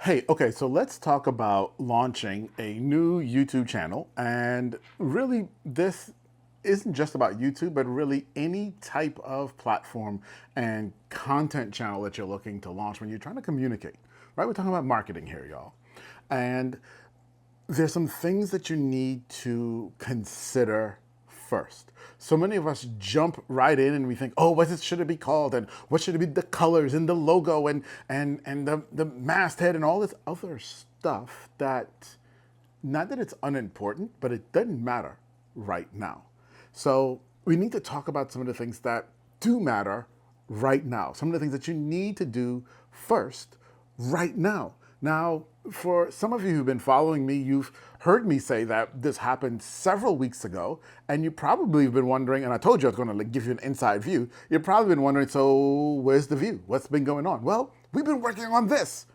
Hey, okay, so let's talk about launching a new YouTube channel. And really, this isn't just about YouTube, but really any type of platform and content channel that you're looking to launch when you're trying to communicate, right? We're talking about marketing here, y'all. And there's some things that you need to consider first. So many of us jump right in and we think, oh, should it be called? And what should it be? The colors and the logo and the masthead and all this other stuff that, not that it's unimportant, but it doesn't matter right now. So we need to talk about some of the things that do matter right now. Some of the things that you need to do first right now. Now, for some of you who've been following me, you've heard me say that this happened several weeks ago, and you probably have been wondering, and I told you I was going to give you an inside view. You've probably been wondering, so where's the view? What's been going on? Well, we've been working on this.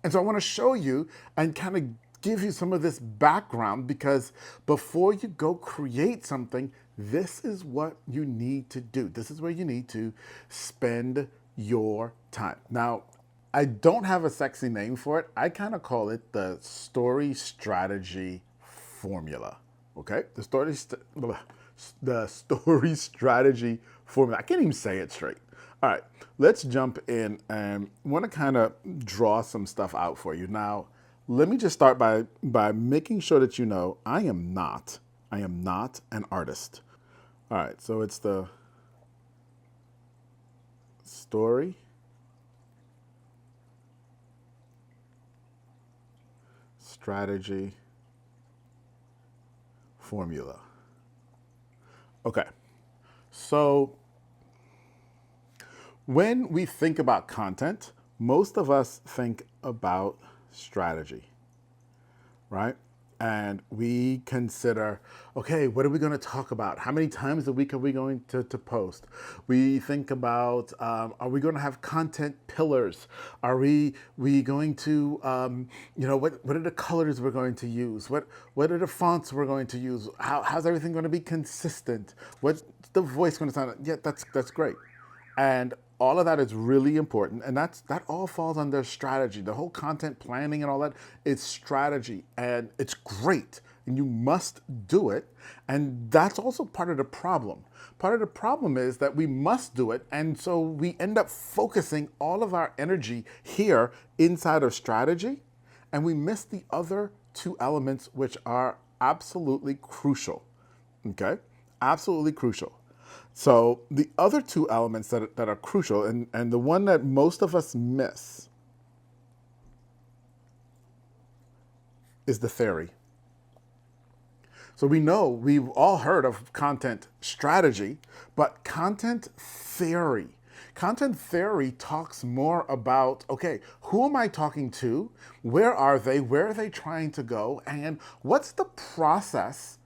And so I want to show you and kind of give you some of this background because before you go create something, this is what you need to do. This is where you need to spend your time. Now, I don't have a sexy name for it. I kind of call it the story strategy formula. Okay? The story strategy formula. I can't even say it straight. All right, let's jump in and want to kind of draw some stuff out for you. Now, let me just start by making sure that you know I am not an artist. All right, so it's the story strategy formula. Okay, so when we think about content, most of us think about strategy, right? And we consider, okay, what are we going to talk about? How many times a week are we going to post? We think about, are we going to have content pillars? Are we going to, what are the colors we're going to use? What are the fonts we're going to use? How's everything going to be consistent? What's the voice going to sound like? Yeah, that's great. And all of that is really important. And that all falls under strategy. The whole content planning and all that is strategy. And it's great. And you must do it. And that's also part of the problem. Part of the problem is that we must do it. And so we end up focusing all of our energy here inside of strategy. And we miss the other two elements, which are absolutely crucial. Okay? Absolutely crucial. So the other two elements that are crucial, and the one that most of us miss, is the theory. So we know, we've all heard of content strategy, but content theory talks more about, okay, who am I talking to? Where are they? Where are they trying to go? And what's the process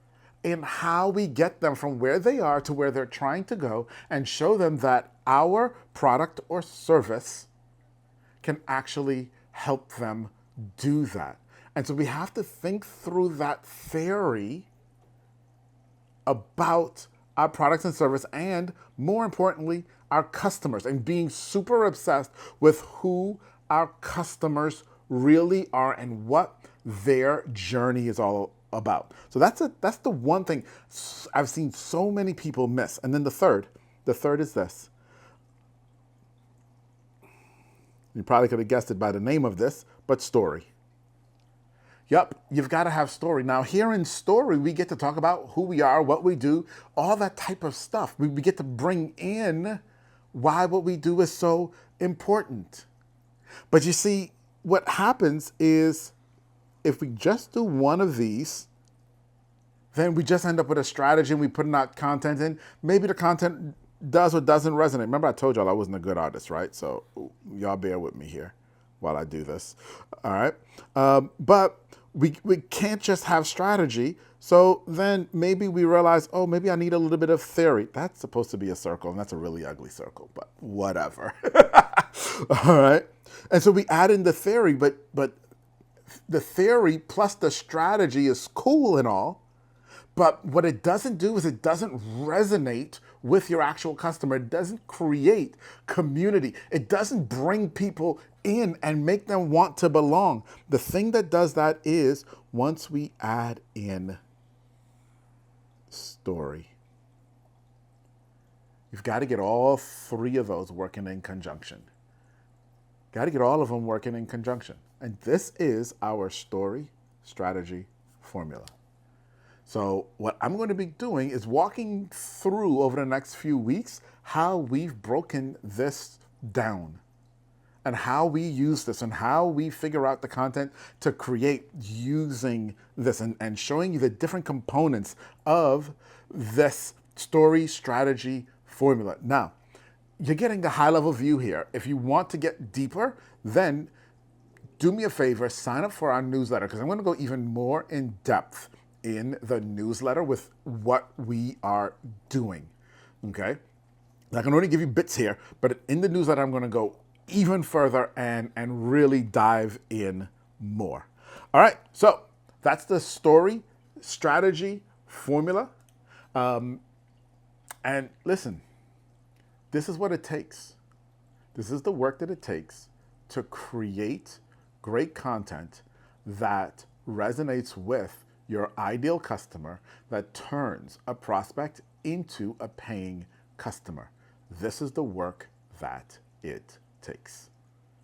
in how we get them from where they are to where they're trying to go and show them that our product or service can actually help them do that. And so we have to think through that theory about our products and service and, more importantly, our customers, and being super obsessed with who our customers really are and what their journey is all about. So that's the one thing I've seen so many people miss. And then the third is this. You probably could have guessed it by the name of this, but story. Yep, you've got to have story. Now, here in story, we get to talk about who we are, what we do, all that type of stuff. We get to bring in why what we do is so important. But you see, what happens is if we just do one of these, then we just end up with a strategy and we put out content in. Maybe the content does or doesn't resonate. Remember, I told y'all I wasn't a good artist, right? So y'all bear with me here while I do this. All right. But we can't just have strategy. So then maybe we realize, oh, maybe I need a little bit of theory. That's supposed to be a circle, and that's a really ugly circle, but whatever. All right. And so we add in the theory, but the theory plus the strategy is cool and all, but what it doesn't do is it doesn't resonate with your actual customer. It doesn't create community. It doesn't bring people in and make them want to belong. The thing that does that is once we add in story. You've got to get all three of those working in conjunction. Got to get all of them working in conjunction. And this is our story strategy formula. So what I'm going to be doing is walking through over the next few weeks how we've broken this down and how we use this and how we figure out the content to create using this and showing you the different components of this story strategy formula. Now, you're getting the high level view here. If you want to get deeper, then do me a favor, sign up for our newsletter because I'm going to go even more in depth in the newsletter with what we are doing, okay? I can only give you bits here, but in the newsletter, I'm going to go even further and really dive in more. All right, so that's the story strategy formula. And listen, this is what it takes. This is the work that it takes to create great content that resonates with your ideal customer, that turns a prospect into a paying customer. This is the work that it takes.